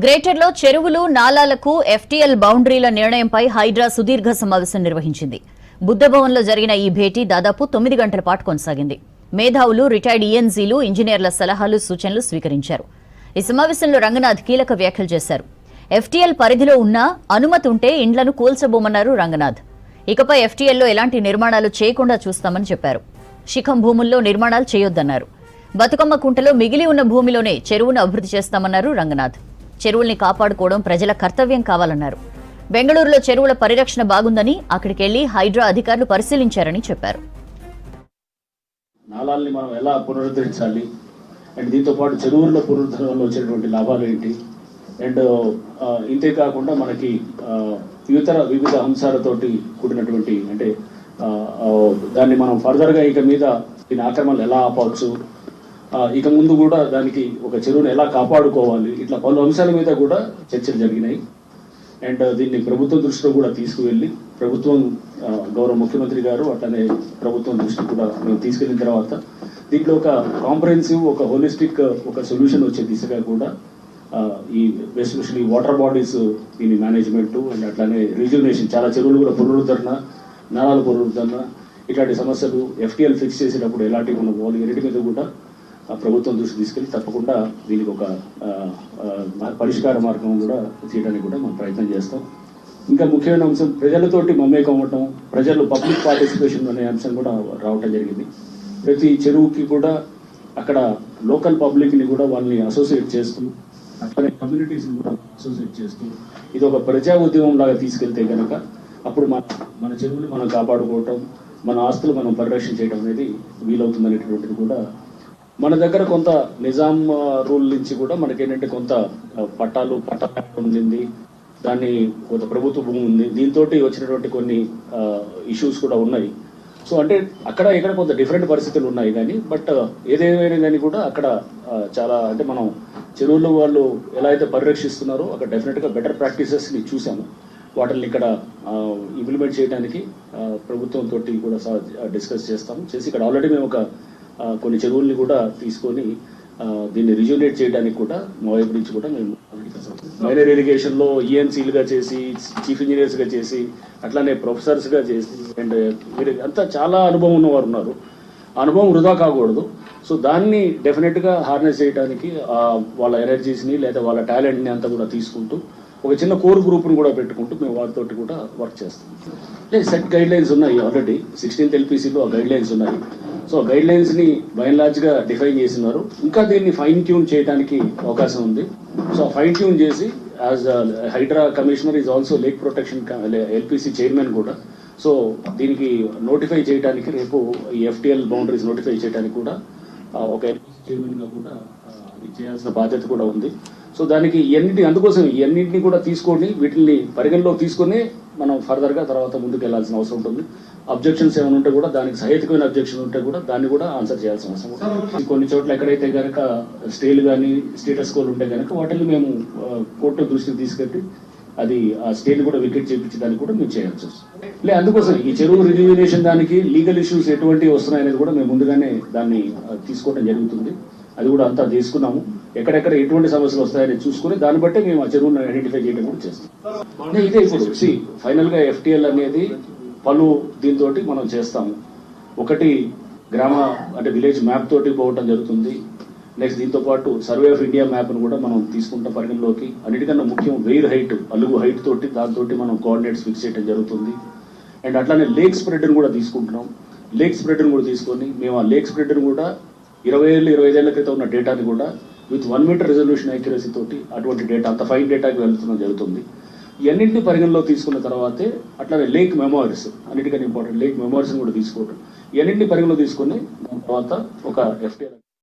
గ్రేటర్లో చెరువులు నాలాలకు ఎఫ్టీఎల్ బౌండరీల నిర్ణయంపై హైడ్రా సుదీర్ఘ సమావేశం నిర్వహించింది. బుద్ధభవన్లో జరిగిన ఈ భేటీ దాదాపు 9 గంటల పాటు కొనసాగింది. మేధావులు, రిటైర్డ్ ఈఎన్సీలు, ఇంజనీర్ల సలహాలు, సూచనలు స్వీకరించారు. ఈ సమావేశంలో రంగనాథ్ కీలక వ్యాఖ్యలు చేశారు. ఎఫ్టీఎల్ పరిధిలో ఉన్న అనుమతి ఉంటే ఇండ్లను కూల్చబోమన్నారు రంగనాథ్. ఇకపై ఎఫ్టీఎల్లో ఎలాంటి నిర్మాణాలు చేయకుండా చూస్తామని చెప్పారు. శిఖం భూముల్లో నిర్మాణాలు చేయొద్దన్నారు. బతుకమ్మ కుంటలో మిగిలి ఉన్న భూమిలోనే చెరువును అభివృద్ధి చేస్తామన్నారు రంగనాథ్. చెరువుల్ని కాపాడుకోవడం ప్రజల కర్తవ్యం కావాలన్నారు. బెంగళూరులో చెరువుల పరిరక్షణ బాగుందని అక్కడికెళ్లి హైడ్రా అధికారులు పరిశీలించారని చెప్పారు. నాలాల్ని మనం ఎలా పునరుద్ధరించాలి అండ్ దీంతో పాటు చెరువుల్లో పునరుద్ధరణలో వచ్చేటువంటి లాభాలు ఏంటి అండ్ ఇంతే కాకుండా మనకి వివిధ అంశాలతోటి కూడినటువంటి అంటే దాన్ని మనం ఫర్దర్గా ఇక మీద దీని ఆక్రమణలు ఎలా ఆపవచ్చు, ఇక ముందు కూడా దానికి ఒక చెరువును ఎలా కాపాడుకోవాలి, ఇట్లా పలు అంశాల మీద కూడా చర్చలు జరిగినాయి. అండ్ దీన్ని ప్రభుత్వం దృష్టిలో కూడా తీసుకువెళ్ళి ప్రభుత్వం గౌరవ ముఖ్యమంత్రి గారు అట్లనే ప్రభుత్వం దృష్టికి కూడా మేము తీసుకెళ్లిన తర్వాత దీంట్లో ఒక కాంప్రహెన్సివ్, ఒక హోలిస్టిక్ ఒక సొల్యూషన్ వచ్చే దిశగా కూడా ఈ ఎస్పెషల్లీ వాటర్ బాడీస్ దీని మేనేజ్మెంట్ అండ్ అట్లానే రిజ్యునేషన్, చాలా చెరువులు కూడా పునరుద్ధరణ, నాళాల పునరుద్ధరణ, ఇట్లాంటి సమస్యలు ఎఫ్టీఎల్ ఫిక్స్ చేసేటప్పుడు ఎలాంటివి మనం పోవాలి, ఎన్నిటి మీద కూడా ప్రభుత్వం దృష్టి తీసుకెళ్లి తప్పకుండా దీనికి ఒక పరిష్కార మార్గం కూడా చేయడానికి కూడా మనం ప్రయత్నం చేస్తాం. ఇంకా ముఖ్యమైన అంశం ప్రజలతోటి మమేకం అవ్వటం, ప్రజలు పబ్లిక్ పార్టిసిపేషన్ అనే అంశం కూడా రావటం జరిగింది. ప్రతి చెరువుకి కూడా అక్కడ లోకల్ పబ్లిక్ని కూడా వాళ్ళని అసోసియేట్ చేస్తూ అక్కడే కమ్యూనిటీస్ని కూడా అసోసియేట్ చేస్తూ ఇది ఒక ప్రజా ఉద్యమం లాగా తీసుకెళ్తే కనుక అప్పుడు మన చెరువులు మనం కాపాడుకోవటం, మన ఆస్తులు మనం పరిరక్షణ చేయడం అనేది వీలవుతుందనేటువంటిది కూడా మన దగ్గర కొంత నిజాం రూల్ నుంచి కూడా మనకేంటంటే కొంత పట్టా ఉంది, దాన్ని కొంత ప్రభుత్వ భూమి ఉంది, దీంతో వచ్చినటువంటి కొన్ని ఇష్యూస్ కూడా ఉన్నాయి. సో అంటే అక్కడ ఇక్కడ కొంత డిఫరెంట్ పరిస్థితులు ఉన్నాయి కానీ బట్ ఏదేమైనా కానీ కూడా అక్కడ చాలా అంటే మనం చెరువులు వాళ్ళు ఎలా అయితే పరిరక్షిస్తున్నారో అక్కడ డెఫినెట్గా బెటర్ ప్రాక్టీసెస్ని చూసాము. వాటిని ఇక్కడ ఇంప్లిమెంట్ చేయడానికి ప్రభుత్వంతో కూడా డిస్కస్ చేస్తాము. చేసి ఇక్కడ ఆల్రెడీ మేము ఒక కొన్ని చెరువుల్ని కూడా తీసుకొని దీన్ని రిజ్యునేట్ చేయడానికి కూడా మా వైపు నుంచి కూడా మేము మైనర్ ఇరిగేషన్లో ఈఎన్సీలుగా చేసి, చీఫ్ ఇంజనీర్స్గా చేసి, అట్లానే ప్రొఫెసర్స్గా చేసి అండ్ మీరు అంతా చాలా అనుభవం ఉన్నవారు ఉన్నారు. అనుభవం వృధా కాకూడదు. సో దాన్ని డెఫినెట్గా హార్నెస్ చేయడానికి వాళ్ళ ఎనర్జీస్ని లేదా వాళ్ళ టాలెంట్ని అంతా కూడా తీసుకుంటూ ఒక చిన్న కోర్ గ్రూప్ని కూడా పెట్టుకుంటూ మేము వాళ్ళతో కూడా వర్క్ చేస్తాం. సెట్ గైడ్ లైన్స్ ఉన్నాయి ఆల్రెడీ 16th LPCలో ఆ గైడ్ లైన్స్ ఉన్నాయి. సో గైడ్ లైన్స్ ని బై అండ్ లార్జ్ గా డిఫైన్ చేసినారు. ఇంకా దీన్ని ఫైన్ ట్యూన్ చేయడానికి అవకాశం ఉంది. సో ఫైన్ ట్యూన్ చేసి as HYDRAA commissioner is also lake protection LPC chairman కూడా. సో దీనికి నోటిఫై చేయడానికి రేపు ఈ ఎఫ్టీఎల్ బౌండరీస్ నోటిఫై చేయడానికి కూడా ఒక LPC చైర్మన్ గా కూడా చేయాల్సిన బాధ్యత కూడా ఉంది. సో దానికి అందుకోసం ఇవన్నింటినీ కూడా తీసుకొని వీటిని పరిగణలోకి తీసుకొని మనం ఫర్దర్ గా తర్వాత ముందుకు వెళ్లాల్సిన అవసరం ఉంటుంది. అబ్జెక్షన్స్ ఏమైనా ఉంటే కూడా దానికి సహేతుకమైన అబ్జెక్షన్ ఉంటే కూడా దాన్ని కూడా ఆన్సర్ చేయాల్సిన అవసరం ఉంటుంది. కొన్ని చోట్ల ఎక్కడైతే కనుక స్టేలు కానీ స్టేటస్ కోలు ఉంటే కనుక వాటిని మేము కోర్టు దృష్టికి తీసుకెళ్ళి అది ఆ స్టేని కూడా వికెట్ చేయించడానికి కూడా మేము చేయాల్సి వస్తుంది. అందుకోసం ఈ చెరువు రిజ్యునేషన్ దానికి లీగల్ ఇష్యూస్ ఎటువంటి వస్తున్నాయనేది కూడా మేము ముందుగానే దాన్ని తీసుకోవడం జరుగుతుంది. అది కూడా అంతా తీసుకున్నాము. ఎక్కడెక్కడ ఎటువంటి సమస్యలు వస్తాయని చూసుకుని దాన్ని బట్టి మేము ఆ చెరువును ఐడెంటిఫై చేయడం కూడా చేస్తాం. ఇదే ఇప్పుడు ఫైనల్ గా ఎఫ్టీఎల్ అనేది పలు దీంతో మనం చేస్తాము. ఒకటి గ్రామ అంటే విలేజ్ మ్యాప్ తోటి పోవటం జరుగుతుంది. నెక్స్ట్ దీంతో పాటు సర్వే ఆఫ్ ఇండియా మ్యాప్ను కూడా మనం తీసుకుంటాం పరిగణలోకి. అన్నిటికన్నా ముఖ్యం వెయిర్ హైట్, అలుగు హైట్ తోటి దాంతో మనం కోఆర్డినేట్స్ ఫిక్స్ చేయడం జరుగుతుంది. అండ్ అట్లానే లేక్ స్ప్రెడ్ని కూడా తీసుకుంటున్నాం. లేక్ స్ప్రెడ్ని కూడా తీసుకొని మేము ఆ లేక్ స్ప్రెడ్ని కూడా 20 ఏళ్ల క్రితం ఉన్న డేటాని కూడా విత్ 1 మీటర్ రెజల్యూషన్ యాక్యురసీ తోటి అటువంటి డేటా అంత ఫైన్ డేటాకి వెళ్తున్న జరుగుతుంది. ఇవన్నింటినీ పరిగణలో తీసుకున్న తర్వాతే అట్లానే లేక్ మెమోరీస్, అన్నిటికన్నా ఇంపార్టెంట్ లేక్ మెమోరీస్ కూడా తీసుకోవడం, ఇవన్నింటినీ పరిగణలో తీసుకొని తర్వాత ఒక ఎఫ్టీఎల్